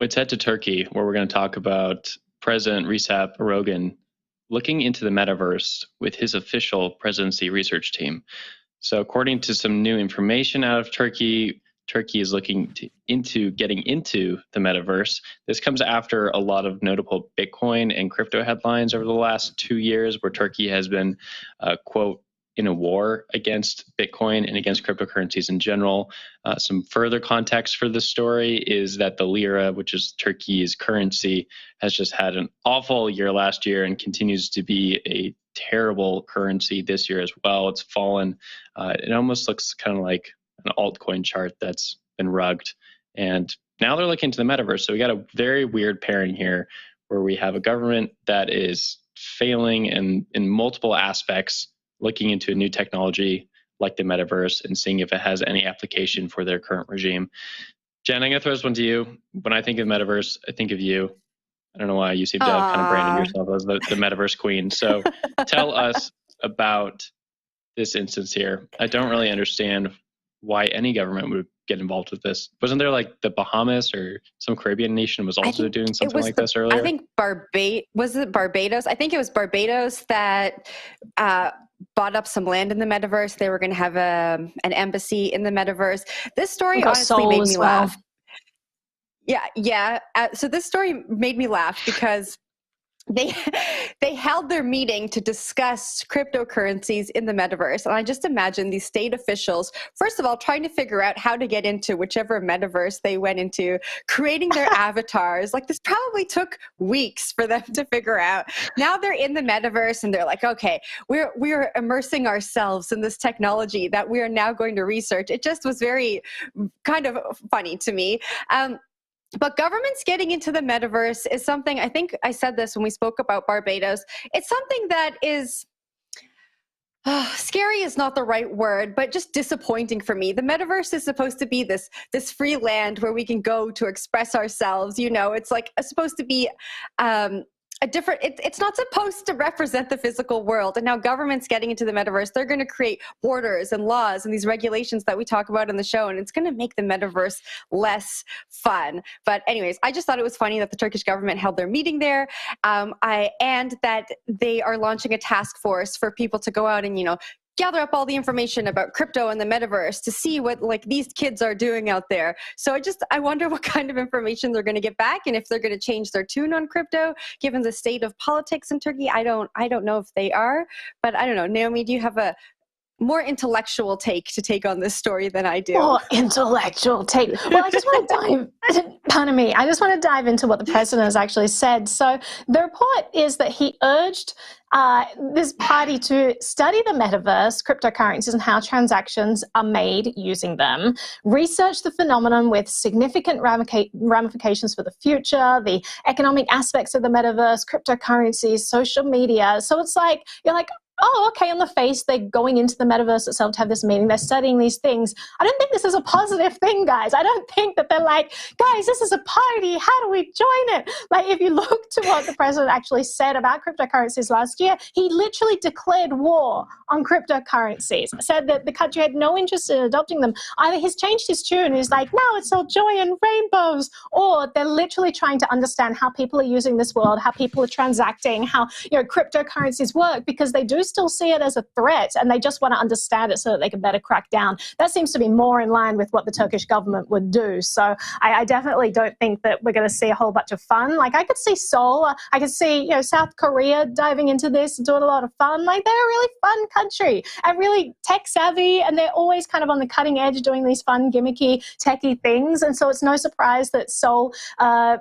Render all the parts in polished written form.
Let's head to Turkey, where we're going to talk about President Recep Erdogan looking into the metaverse with his official presidency research team. So according to some new information out of Turkey, Turkey is looking into getting into the metaverse. This comes after a lot of notable Bitcoin and crypto headlines over the last 2 years, where Turkey has been, quote, in a war against Bitcoin and against cryptocurrencies in general. Some further context for this story is that the lira, which is Turkey's currency, has just had an awful year last year and continues to be a terrible currency this year as well. It's fallen. It almost looks kind of like an altcoin chart that's been rugged. And now they're looking to the metaverse. So we got a very weird pairing here where we have a government that is failing in multiple aspects, looking into a new technology like the metaverse and seeing if it has any application for their current regime. Jen, I'm going to throw this one to you. When I think of metaverse, I think of you. I don't know why you seem to have kind of branded yourself as the metaverse queen. So tell us about this instance here. I don't really understand why any government would get involved with this. Wasn't there like the Bahamas or some Caribbean nation was also doing something like this earlier? I think was it Barbados? I think it was Barbados that bought up some land in the metaverse. They were going to have an embassy in the metaverse. This story honestly made me laugh. Yeah. So this story made me laugh because they held their meeting to discuss cryptocurrencies in the metaverse. And I just imagine these state officials, first of all, trying to figure out how to get into whichever metaverse they went into, creating their avatars. Like, this probably took weeks for them to figure out. Now they're in the metaverse and they're like, okay, we're immersing ourselves in this technology that we are now going to research. It just was very kind of funny to me. But governments getting into the metaverse is something, I think I said this when we spoke about Barbados, it's something that is, scary is not the right word, but just disappointing for me. The metaverse is supposed to be this free land where we can go to express ourselves. You know, it's like supposed to be it's not supposed to represent the physical world. And now governments getting into the metaverse, they're going to create borders and laws and these regulations that we talk about in the show. And it's going to make the metaverse less fun. But anyways, I just thought it was funny that the Turkish government held their meeting there. And that they are launching a task force for people to go out and, you know, gather up all the information about crypto and the metaverse to see what like these kids are doing out there. So I wonder what kind of information they're going to get back and if they're going to change their tune on crypto, given the state of politics in Turkey. I don't know if they are, but I don't know. Naomi, do you have a more intellectual take to take on this story than I do? More intellectual take. Well, I just want to dive into what the president has actually said. So the report is that he urged this party to study the metaverse, cryptocurrencies, and how transactions are made using them, research the phenomenon with significant ramifications for the future, the economic aspects of the metaverse, cryptocurrencies, social media. So it's like, you're like, oh, okay, on the face, they're going into the metaverse itself to have this meeting. They're studying these things. I don't think this is a positive thing, guys. I don't think that they're like, guys, this is a party. How do we join it? Like, if you look to what the president actually said about cryptocurrencies last year, he literally declared war on cryptocurrencies, said that the country had no interest in adopting them. Either he's changed his tune, he's like, no, it's all joy and rainbows, or they're literally trying to understand how people are using this world, how people are transacting, how, you know, cryptocurrencies work, because they do still see it as a threat and they just want to understand it so that they can better crack down. That seems to be more in line with what the Turkish government would do. So I definitely don't think that we're going to see a whole bunch of fun. Like, I could see Seoul, I could see, you know, South Korea diving into this and doing a lot of fun. Like, they're a really fun country and really tech savvy, and they're always kind of on the cutting edge doing these fun, gimmicky, techie things. And so it's no surprise that Seoul a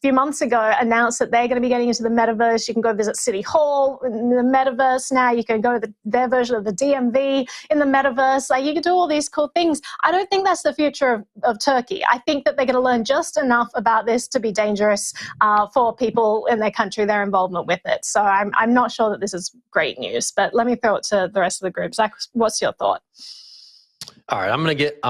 few months ago announced that they're going to be getting into the metaverse. You can go visit City Hall in the metaverse now. You can go to their version of the DMV in the metaverse. Like, you can do all these cool things. I don't think that's the future of Turkey. I think that they're going to learn just enough about this to be dangerous for people in their country, their involvement with it. So I'm not sure that this is great news, but let me throw it to the rest of the group. Zach, what's your thought? All right, I'm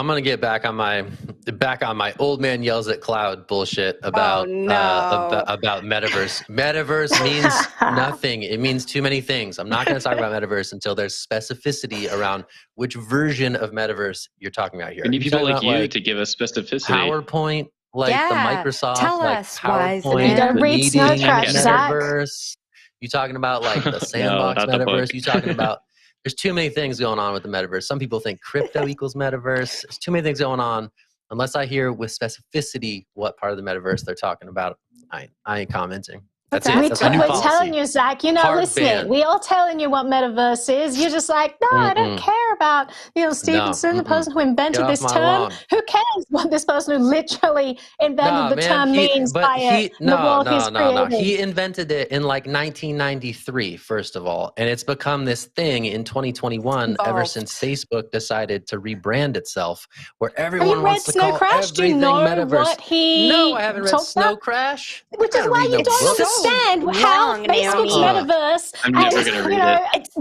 gonna get back on my old man yells at cloud bullshit about about metaverse. Metaverse means nothing. It means too many things. I'm not gonna talk about metaverse until there's specificity around which version of metaverse you're talking about here. We need people like you to give us specificity. PowerPoint. like the Microsoft, tell like us, Wiseman. You PowerPoint, don't the read Snow meeting, Crash, Zach. Metaverse. You talking about like the sandbox not the Metaverse? book. You talking about? There's too many things going on with the Metaverse. Some people think crypto equals Metaverse. There's too many things going on. Unless I hear with specificity what part of the Metaverse they're talking about, I ain't commenting. That's it. That's my new We're policy. telling you, Zach, you're not Hard listening. ban. We all telling you what Metaverse is. You're just like, no, I don't care about Stevenson, the person who invented this term. Who cares what this person who literally invented the term means by it? No. He invented it in like 1993, first of all. And it's become this thing in 2021 ever since Facebook decided to rebrand itself, where everyone wants to call everything Do you know Metaverse. What he No, I haven't read Snow Crash. Which is why you don't understand how Facebook's Metaverse and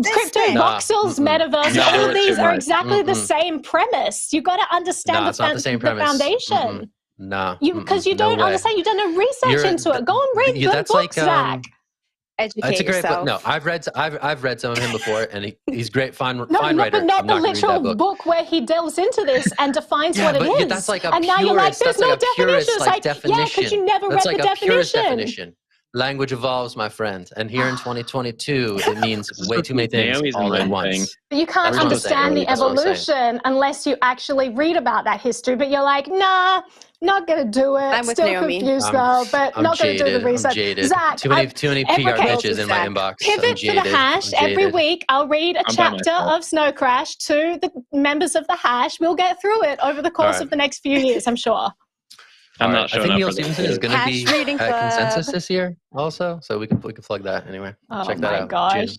Crypto Voxel's Metaverse, all of these are exactly the same premise. You got to understand the foundation. No, because you don't understand. You've done no research into it. Go and read the book, Zach. Educate it's a great yourself. book. No, I've read some of him before, and he's great, fine writer. But not the literal book where he delves into this and defines what it is. Yeah, that's like a and now you're like, there's no definition. It's like, definition. Yeah, because you never read the definition. Language evolves, my friend. And here in 2022, it means way too many things all at once. But you can't understand the evolution unless you actually read about that history. But you're like, nah, not going to do it. I'm with Still Naomi. confused though, but not going to do the research. Zach, too many PR pitches in my inbox. Pivot for the hash. Every week, I'll read a chapter of Snow Crash to the members of the hash. We'll get through it over the course of the next few years, I'm sure. I'm not sure. I think Neil Stevenson is going to be at Consensus this year also, so we can plug that anyway. Check that out. Gosh.